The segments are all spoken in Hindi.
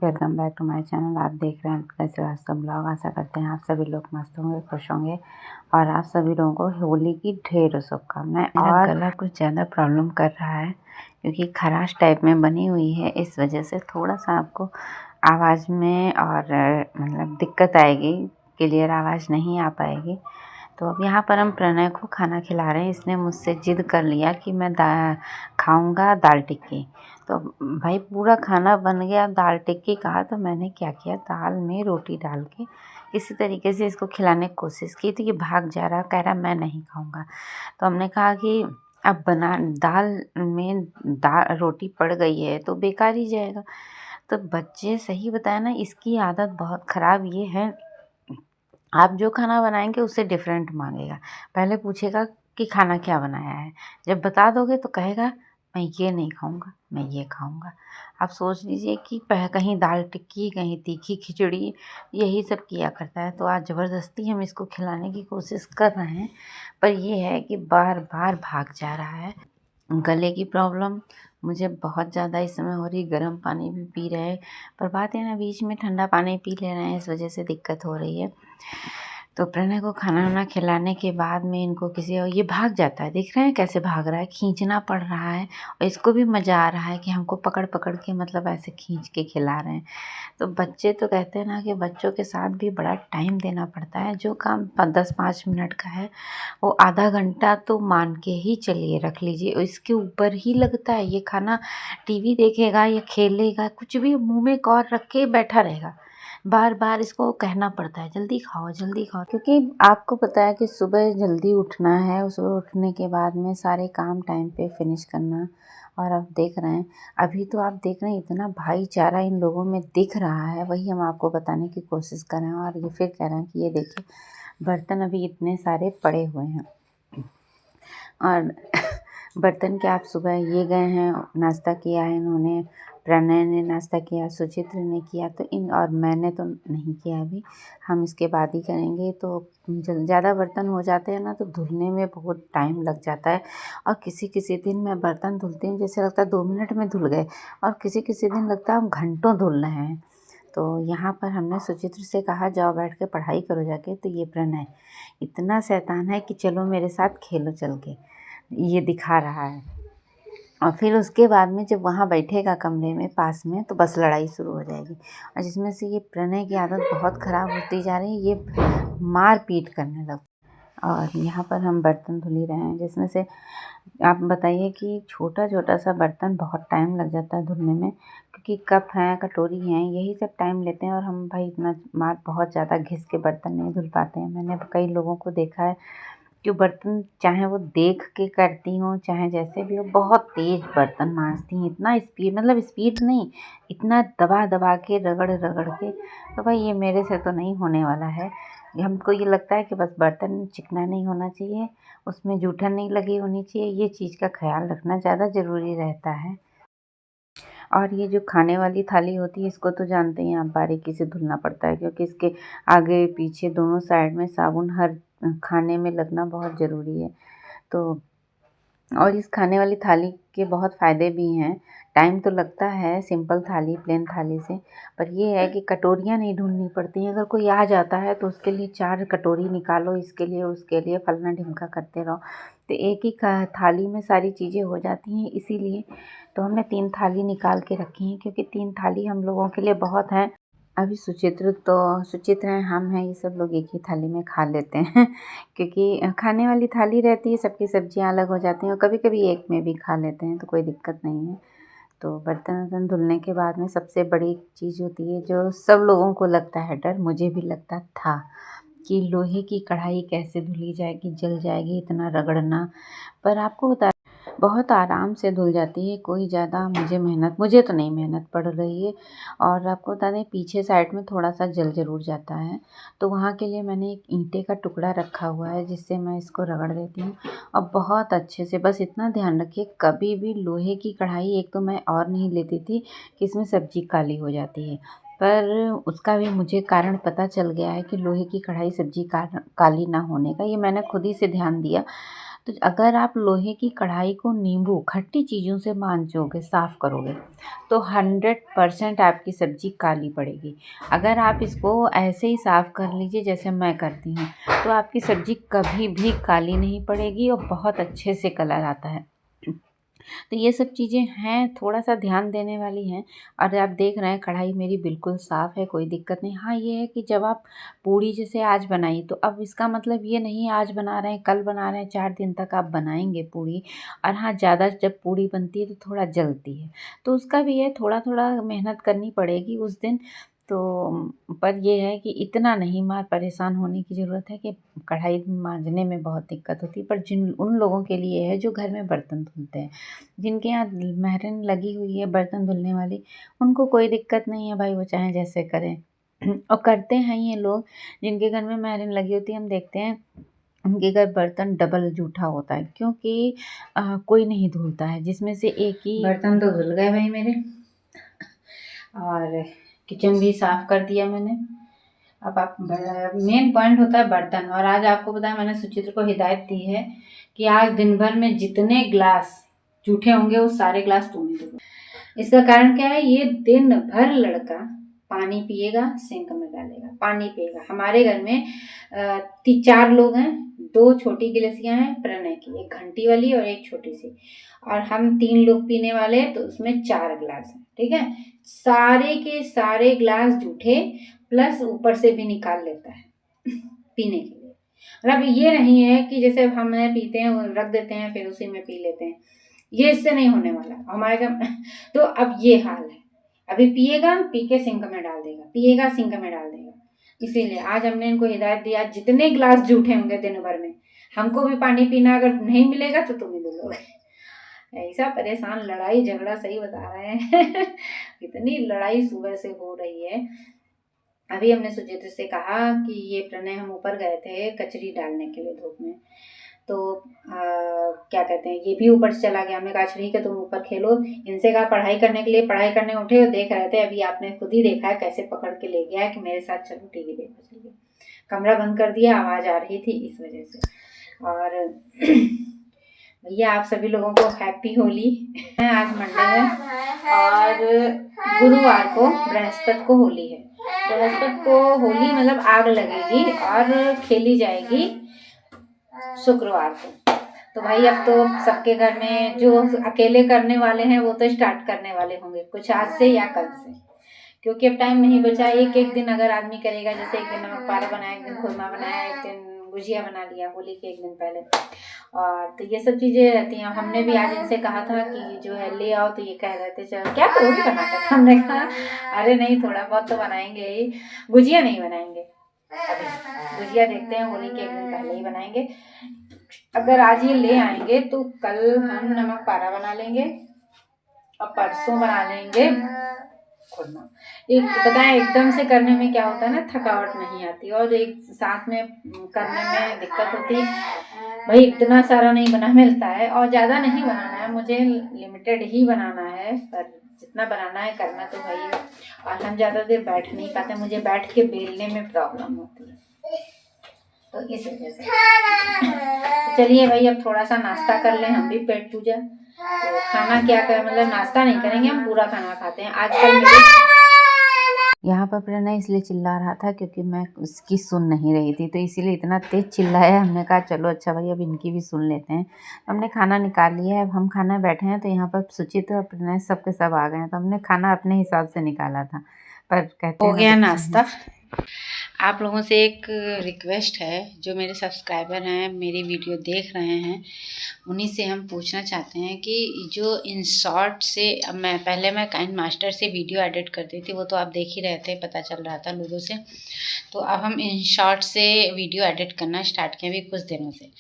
Welcome back to my channel. आप देख रहे हैं कैसे रास्ता ब्लॉग। आशा करते हैं आप सभी लोग मस्त होंगे, खुश होंगे और आप सभी लोगों को होली की ढेर शुभकामनाएं। और गला कुछ ज़्यादा प्रॉब्लम कर रहा है क्योंकि खराश टाइप में बनी हुई है, इस वजह से थोड़ा सा आपको आवाज़ में और मतलब दिक्कत आएगी, क्लियर आवाज़ नहीं आ पाएगी। तो अब यहाँ पर हम प्रणय को खाना खिला रहे हैं। इसने मुझसे ज़िद कर लिया कि मैं खाऊंगा दाल टिक्की। तो भाई पूरा खाना बन गया, दाल टिक्की कहा तो मैंने क्या किया, दाल में रोटी डाल के किसी तरीके से इसको खिलाने की कोशिश की। तो ये भाग जा रहा, कह रहा मैं नहीं खाऊंगा। तो हमने कहा कि अब दाल में रोटी पड़ गई है तो बेकार ही जाएगा। तो बच्चे सही बताया ना, इसकी आदत बहुत ख़राब ये है, आप जो खाना बनाएंगे उससे डिफरेंट मांगेगा। पहले पूछेगा कि खाना क्या बनाया है, जब बता दोगे तो कहेगा मैं ये नहीं खाऊंगा, मैं ये खाऊंगा। आप सोच लीजिए कि कहीं दाल टिक्की, कहीं तीखी खिचड़ी, यही सब किया करता है। तो आज ज़बरदस्ती हम इसको खिलाने की कोशिश कर रहे हैं, पर ये है कि बार बार भाग जा रहा है। गले की प्रॉब्लम मुझे बहुत ज़्यादा इस समय हो रही, गर्म पानी भी पी रहे हैं, पर बात है ना बीच में ठंडा पानी पी ले रहे हैं, इस वजह से दिक्कत हो रही है। तो प्रणय को खाना वाना खिलाने के बाद में इनको किसी और ये भाग जाता है, देख रहे हैं कैसे भाग रहा है, खींचना पड़ रहा है और इसको भी मज़ा आ रहा है कि हमको पकड़ पकड़ के मतलब ऐसे खींच के खिला रहे हैं। तो बच्चे तो कहते हैं ना कि बच्चों के साथ भी बड़ा टाइम देना पड़ता है। जो काम 10-5 मिनट का है वो आधा घंटा तो मान के ही चलिए रख लीजिए, इसके ऊपर ही लगता है। ये खाना टीवी देखेगा या खेलेगा, कुछ भी मुंह में कौर रख के बैठा रहेगा, बार बार इसको कहना पड़ता है जल्दी खाओ जल्दी खाओ। क्योंकि आपको पता है कि सुबह जल्दी उठना है, सुबह उठने के बाद में सारे काम टाइम पे फिनिश करना। और आप देख रहे हैं, अभी तो आप देख रहे हैं इतना भाईचारा इन लोगों में दिख रहा है, वही हम आपको बताने की कोशिश कर रहे हैं। और ये फिर कह रहे हैं कि ये देखिए बर्तन अभी इतने सारे पड़े हुए हैं और बर्तन के आप सुबह ये गए हैं, नाश्ता किया है इन्होंने, प्रणय ने नाश्ता किया, सुचित्र ने किया, तो और मैंने तो नहीं किया अभी, हम इसके बाद ही करेंगे। तो ज़्यादा बर्तन हो जाते हैं ना तो धुलने में बहुत टाइम लग जाता है। और किसी किसी दिन मैं बर्तन धुलती हूँ जैसे लगता है 2 मिनट में धुल गए, और किसी किसी दिन लगता है हम घंटों धुल रहे हैं। तो यहाँ पर हमने सुचित्र से कहा जाओ बैठ के पढ़ाई करो जाके। तो ये प्रणय इतना शैतान है कि चलो मेरे साथ खेलो चल के, ये दिखा रहा है। और फिर उसके बाद में जब वहाँ बैठेगा कमरे में पास में तो बस लड़ाई शुरू हो जाएगी। और जिसमें से ये प्रणय की आदत बहुत ख़राब होती जा रही है, ये मार पीट करने लग। और यहाँ पर हम बर्तन धुल ही रहे हैं, जिसमें से आप बताइए कि छोटा छोटा सा बर्तन बहुत टाइम लग जाता है धुलने में, क्योंकि कप हैं, कटोरी हैं, यही सब टाइम लेते हैं। और हम भाई इतना बहुत ज़्यादा घिस के बर्तन नहीं धुल पाते हैं। मैंने कई लोगों को देखा है कि बर्तन चाहे वो देख के करती हूँ चाहे जैसे भी हो, बहुत तेज़ बर्तन मांजती हैं, इतना स्पीड, मतलब स्पीड नहीं, इतना दबा दबा के रगड़ रगड़ के। तो भाई ये मेरे से तो नहीं होने वाला है। हमको ये लगता है कि बस बर्तन चिकना नहीं होना चाहिए, उसमें जूठन नहीं लगी होनी चाहिए, ये चीज़ का ख्याल रखना ज़्यादा ज़रूरी रहता है। और ये जो खाने वाली थाली होती है इसको तो जानते हैं आप, बारीकी से धुलना पड़ता है, क्योंकि इसके आगे पीछे दोनों साइड में साबुन हर खाने में लगना बहुत ज़रूरी है। तो और इस खाने वाली थाली के बहुत फ़ायदे भी हैं। टाइम तो लगता है सिंपल थाली, प्लेन थाली से, पर ये है कि कटोरियाँ नहीं ढूंढनी पड़ती हैं। अगर कोई आ जाता है तो उसके लिए 4 कटोरी निकालो, इसके लिए उसके लिए फलना ढिमका करते रहो, तो एक ही थाली में सारी चीज़ें हो जाती हैं। इसीलिए तो हमने 3 थाली निकाल के रखी हैं, क्योंकि 3 थाली हम लोगों के लिए बहुत हैं। अभी सुचित्र हैं, हम हैं, ये सब लोग एक ही थाली में खा लेते हैं क्योंकि खाने वाली थाली रहती है, सबकी सब्जियां अलग हो जाती हैं और कभी कभी एक में भी खा लेते हैं, तो कोई दिक्कत नहीं है। तो बर्तन वर्तन धुलने के बाद में सबसे बड़ी चीज़ होती है जो सब लोगों को लगता है डर, मुझे भी लगता था कि लोहे की कढ़ाई कैसे धुली जाएगी, जल जाएगी, इतना रगड़ना। पर आपको बता बहुत आराम से धुल जाती है, कोई ज़्यादा मुझे तो नहीं मेहनत पड़ रही है। और आपको बता दें पीछे साइड में थोड़ा सा जल ज़रूर जाता है, तो वहाँ के लिए मैंने एक ईंटे का टुकड़ा रखा हुआ है जिससे मैं इसको रगड़ देती हूँ। और बहुत अच्छे से, बस इतना ध्यान रखिए कभी भी लोहे की कढ़ाई एक तो मैं और नहीं लेती थी कि इसमें सब्ज़ी काली हो जाती है, पर उसका भी मुझे कारण पता चल गया है कि लोहे की कढ़ाई सब्ज़ी काली ना होने का, ये मैंने खुद ही से ध्यान दिया। तो अगर आप लोहे की कढ़ाई को नींबू खट्टी चीज़ों से मांजोगे, साफ़ करोगे, तो 100% आपकी सब्ज़ी काली पड़ेगी। अगर आप इसको ऐसे ही साफ़ कर लीजिए जैसे मैं करती हूँ, तो आपकी सब्ज़ी कभी भी काली नहीं पड़ेगी और बहुत अच्छे से कलर आता है। तो ये सब चीज़ें हैं, थोड़ा-सा ध्यान देने वाली हैं। और आप देख रहे हैं कढ़ाई मेरी बिल्कुल साफ़ है, कोई दिक्कत नहीं। हाँ, ये है कि जब आप पूड़ी जैसे आज बनाई, तो अब इसका मतलब ये नहीं आज बना रहे हैं, कल बना रहे हैं, 4 दिन तक आप बनाएँगे पूड़ी। और हाँ, ज़्यादा जब पूड़ी बनती है तो थोड़ा जलती है, तो उसका भी है, थोड़ा-थोड़ा मेहनत करनी पड़ेगी उस दिन। तो पर ये है कि इतना नहीं परेशान होने की ज़रूरत है कि कढ़ाई मांजने में बहुत दिक्कत होती है। पर जिन उन लोगों के लिए है जो घर में बर्तन धुलते हैं, जिनके यहाँ मेहरन लगी हुई है बर्तन धुलने वाली, उनको कोई दिक्कत नहीं है भाई, वो चाहे जैसे करें। और करते हैं ये लोग जिनके घर में मेहरन लगी होती है, हम देखते हैं उनके घर बर्तन डबल जूठा होता है, क्योंकि कोई नहीं धुलता है। जिसमें से एक ही बर्तन तो धुल गए भाई मेरे, और किचन भी साफ़ कर दिया मैंने। अब आप मेन पॉइंट होता है बर्तन। और आज आपको पता है मैंने सुचित्र को हिदायत दी है कि आज दिन भर में जितने ग्लास जूठे होंगे वो सारे ग्लास तुम ही धो। इसका कारण क्या है, ये दिन भर लड़का पानी पिएगा, सिंक में डालेगा, पानी पिएगा। हमारे घर में 4 लोग हैं, 2 छोटी गिलसियां हैं प्रणय की, एक घंटी वाली और एक छोटी सी, और हम 3 लोग पीने वाले हैं, तो उसमें 4 ग्लास हैं। ठीक है, सारे के सारे ग्लास जूठे, प्लस ऊपर से भी निकाल लेता है पीने के लिए। मतलब ये नहीं है कि जैसे हम पीते हैं रख देते हैं फिर उसी में पी लेते हैं, ये इससे नहीं होने वाला हमारे घर। तो अब ये हाल है, अभी पिएगा, पी के सिंक में डाल देगा, पिएगा, सिंक में डाल देगा। इसीलिए आज हमने इनको हिदायत दिया, जितने ग्लास जूठे होंगे दिन भर में, हमको भी पानी पीना अगर नहीं मिलेगा तो तुम ही धुलोगे। ऐसा परेशान, लड़ाई झगड़ा, सही बता रहे हैं इतनी लड़ाई सुबह से हो रही है। अभी हमने सुचित्र से कहा कि ये प्रणय, हम ऊपर गए थे कचरी डालने के लिए धूप में, तो क्या कहते हैं, ये भी ऊपर चला गया। हमने कहा ठीक है तुम ऊपर खेलो, इनसे कहा पढ़ाई करने के लिए, पढ़ाई करने उठे और देख रहे थे, अभी आपने खुद ही देखा है कैसे पकड़ के ले गया है कि मेरे साथ चलो टीवी देखो। चलिए, कमरा बंद कर दिया, आवाज़ आ रही थी इस वजह से। और भैया आप सभी लोगों को हैप्पी होली। आज मंडे है और गुरुवार को बृहस्पति को होली है। बृहस्पति को होली मतलब आग लगेगी और खेली जाएगी शुक्रवार को। तो भाई अब तो सबके घर में जो अकेले करने वाले हैं वो तो स्टार्ट करने वाले होंगे कुछ आज से या कल से, क्योंकि अब टाइम नहीं बचा। एक एक दिन अगर आदमी करेगा, जैसे एक दिन नमक पारा बनाया, एक दिन खुरमा बनाया, एक दिन गुजिया बना लिया होली के एक दिन पहले, और तो ये सब चीज़ें रहती हैं। हमने भी आज इनसे कहा था कि जो है ले आओ, तो ये कह रहे थे चलो क्या करोगे बना कर। हमने कहा अरे नहीं, थोड़ा बहुत तो बनाएंगे ही, गुजिया नहीं बनाएंगे अभी, गुजिया देखते हैं होली के एक दिन पहले ही बनाएंगे। अगर आज ये ले आएंगे तो कल हम नमक पारा बना लेंगे और परसों बना लेंगे खुरमा। एक बताएं, एकदम से करने में क्या होता है ना, थकावट नहीं आती, और एक साथ में करने में दिक्कत होती है। भाई इतना सारा नहीं बना मिलता है, और ज़्यादा नहीं बनाना है, मुझे लिमिटेड ही बनाना है, पर जितना बनाना है करना तो भाई। और हम ज़्यादा देर बैठ नहीं पाते, मुझे बैठ के बेलने में प्रॉब्लम होती है, तो इस वजह से। तो चलिए भाई अब थोड़ा सा नाश्ता कर लें, हम भी पेट पूजा। तो खाना क्या करें, मतलब नाश्ता नहीं करेंगे, हम पूरा खाना खाते हैं आजकल। यहाँ पर प्रणय इसलिए चिल्ला रहा था क्योंकि मैं उसकी सुन नहीं रही थी, तो इसीलिए इतना तेज चिल्लाया। हमने कहा चलो अच्छा भाई अब इनकी भी सुन लेते हैं। हमने खाना निकाल लिया है, अब हम खाना बैठे हैं, तो यहाँ पर सुचित्र और प्रणय सब के सब आ गए हैं, तो हमने खाना अपने हिसाब से निकाला था, पर कहते हो गया नाश्ता। आप लोगों से एक रिक्वेस्ट है, जो मेरे सब्सक्राइबर हैं, मेरी वीडियो देख रहे हैं, उन्हीं से हम पूछना चाहते हैं कि जो इन शॉर्ट से, अब मैं काइन मास्टर से वीडियो एडिट करती थी, वो तो आप देख ही रहे थे, पता चल रहा था लोगों से। तो अब हम इन शॉर्ट से वीडियो एडिट करना स्टार्ट किए अभी कुछ दिनों से।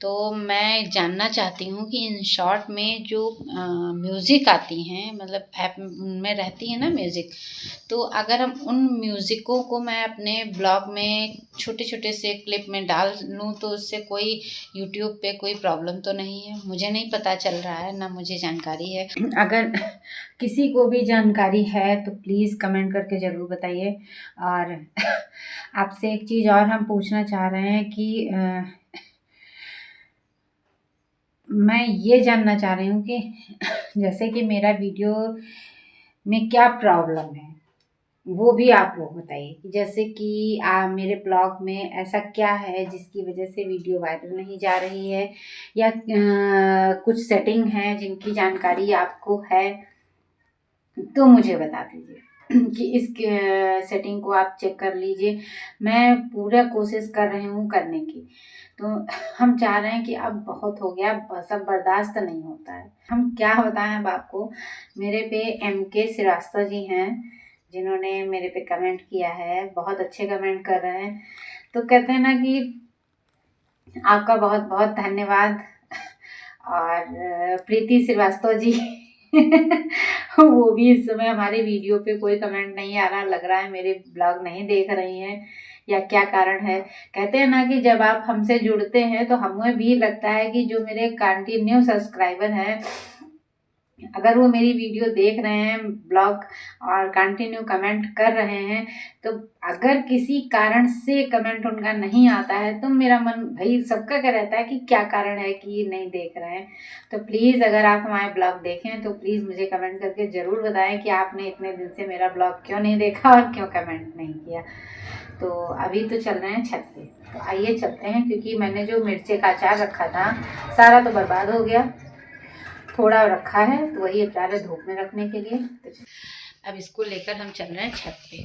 तो मैं जानना चाहती हूँ कि इन शॉर्ट में जो म्यूज़िक आती हैं, मतलब ऐप में रहती है ना म्यूज़िक, तो अगर हम उन म्यूज़िकों को मैं अपने ब्लॉग में छोटे छोटे से क्लिप में डाल लूँ, तो उससे कोई यूट्यूब पे कोई प्रॉब्लम तो नहीं है? मुझे नहीं पता चल रहा है, ना मुझे जानकारी है। अगर किसी को भी जानकारी है तो प्लीज़ कमेंट करके ज़रूर बताइए। और आपसे एक चीज़ और हम पूछना चाह रहे हैं कि मैं ये जानना चाह रही हूँ कि जैसे कि मेरा वीडियो में क्या प्रॉब्लम है, वो भी आप लोग बताइए कि जैसे कि मेरे ब्लॉग में ऐसा क्या है जिसकी वजह से वीडियो वायरल नहीं जा रही है, या कुछ सेटिंग है जिनकी जानकारी आपको है तो मुझे बता दीजिए कि इस सेटिंग को आप चेक कर लीजिए। मैं पूरा कोशिश कर रही हूँ करने की, तो हम चाह रहे हैं कि अब बहुत हो गया, सब बर्दाश्त नहीं होता है। हम क्या बताएं अब आपको। मेरे पे MK श्रीवास्तव जी हैं जिन्होंने मेरे पे कमेंट किया है, बहुत अच्छे कमेंट कर रहे हैं। तो कहते हैं ना कि आपका बहुत बहुत धन्यवाद। और प्रीति श्रीवास्तव जी वो भी इस समय हमारे वीडियो पे कोई कमेंट नहीं आ रहा, लग रहा है मेरे ब्लॉग नहीं देख रही हैं या क्या कारण है। कहते हैं ना कि जब आप हमसे जुड़ते हैं तो हमें भी लगता है कि जो मेरे कंटिन्यू सब्सक्राइबर हैं, अगर वो मेरी वीडियो देख रहे हैं ब्लॉग और कंटिन्यू कमेंट कर रहे हैं, तो अगर किसी कारण से कमेंट उनका नहीं आता है तो मेरा मन भाई सबका क्या रहता है कि क्या कारण है कि नहीं देख रहे हैं। तो प्लीज़ अगर आप हमारे ब्लॉग देखें तो प्लीज़ मुझे कमेंट करके ज़रूर बताएं कि आपने इतने दिन से मेरा ब्लॉग क्यों नहीं देखा और क्यों कमेंट नहीं किया। तो अभी तो चल रहे हैं छत पे, तो आइए चलते हैं, क्योंकि मैंने जो मिर्चे का अचार रखा था सारा तो बर्बाद हो गया, थोड़ा रखा है तो वही अचार है धूप में रखने के लिए। तो अब इसको लेकर हम चल रहे हैं छत पे।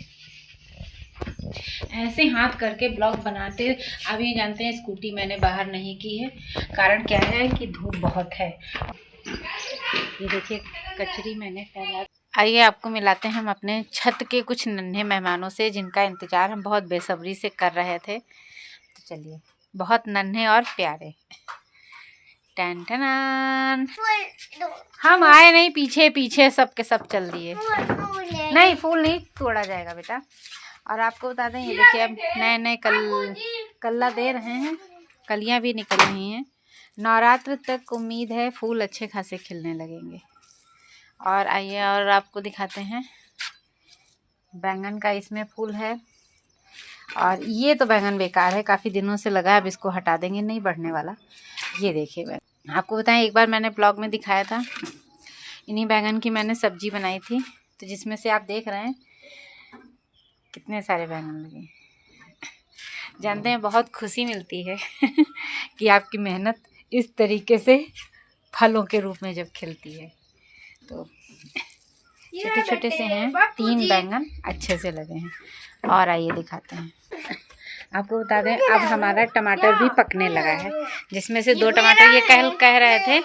ऐसे हाथ करके ब्लॉग बनाते। अब ये जानते हैं स्कूटी मैंने बाहर नहीं की है, कारण क्या है कि धूप बहुत है। ये देखिए कचरी मैंने फैला। आइए आपको मिलाते हैं हम अपने छत के कुछ नन्हे मेहमानों से जिनका इंतज़ार हम बहुत बेसब्री से कर रहे थे। तो चलिए, बहुत नन्हे और प्यारे। टन टनान। हम आए नहीं, पीछे पीछे सब के सब चल दिए। नहीं फूल नहीं तोड़ा जाएगा बेटा। और आपको बता दें, ये देखिए अब नए नए कल्ला दे रहे हैं, कलियां भी निकल रही हैं। नवरात्र तक उम्मीद है फूल अच्छे खासे खिलने लगेंगे। और आइए और आपको दिखाते हैं, बैंगन का इसमें फूल है। और ये तो बैंगन बेकार है, काफ़ी दिनों से लगा है, अब इसको हटा देंगे, नहीं बढ़ने वाला। ये देखिए बैंगन, आपको बताएं एक बार मैंने ब्लॉग में दिखाया था, इन्हीं बैंगन की मैंने सब्जी बनाई थी, तो जिसमें से आप देख रहे हैं कितने सारे बैंगन लगे। जानते हैं बहुत खुशी मिलती है कि आपकी मेहनत इस तरीके से फलों के रूप में जब खिलती है। तो छोटे छोटे से हैं, 3 बैंगन अच्छे से लगे हैं। और आइए दिखाते हैं, आपको बता दें अब हमारा टमाटर भी पकने लगा है, जिसमें से 2 टमाटर ये कह रहे थे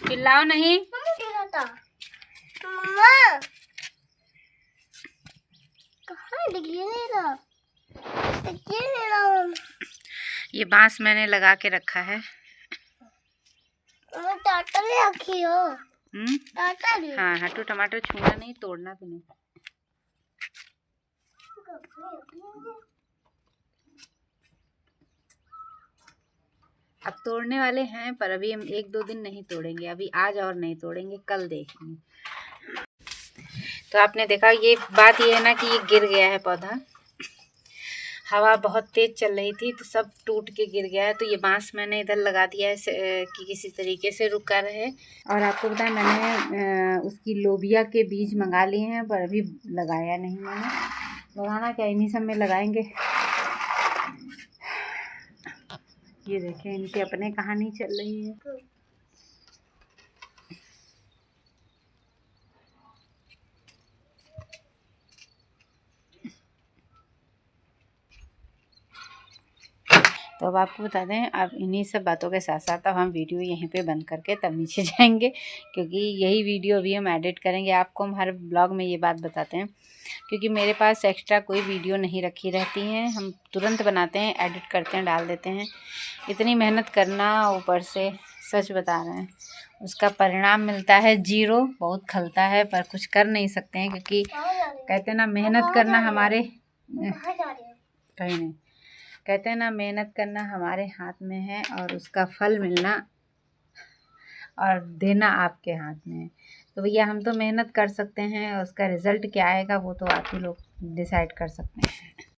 चिल्लाओ नहीं। ये बांस मैंने लगा के रखा है। हाँ हटू, टमाटर छूना नहीं, तोड़ना भी नहीं। अब तोड़ने वाले हैं, पर अभी हम 1-2 दिन नहीं तोड़ेंगे, अभी आज और नहीं तोड़ेंगे, कल देखेंगे। तो आपने देखा, ये बात ये है ना कि ये गिर गया है पौधा, हवा बहुत तेज चल रही थी तो सब टूट के गिर गया है। तो ये बांस मैंने इधर लगा दिया है कि किसी तरीके से रुका रहे। और आपको बताएं मैंने उसकी लोबिया के बीज मंगा लिए हैं, पर अभी लगाया नहीं मैंने। लगाना क्या, इन्हीं सब में लगाएंगे। ये देखें इनकी अपने कहानी चल रही है। तो अब आपको बता दें, अब इन्हीं सब बातों के साथ साथ अब हम वीडियो यहीं पे बंद करके तब नीचे जाएंगे, क्योंकि यही वीडियो अभी हम एडिट करेंगे। आपको हम हर ब्लॉग में ये बात बताते हैं, क्योंकि मेरे पास एक्स्ट्रा कोई वीडियो नहीं रखी रहती हैं, हम तुरंत बनाते हैं, एडिट करते हैं, डाल देते हैं। इतनी मेहनत करना, ऊपर से सच बता रहे हैं उसका परिणाम मिलता है 0। बहुत खलता है पर कुछ कर नहीं सकते हैं, क्योंकि कहते हैं ना मेहनत करना हमारे कहीं नहीं, कहते हैं ना मेहनत करना हमारे हाथ में है और उसका फल मिलना और देना आपके हाथ में है। तो भैया हम तो मेहनत कर सकते हैं, उसका रिज़ल्ट क्या आएगा वो तो आप ही लोग डिसाइड कर सकते हैं।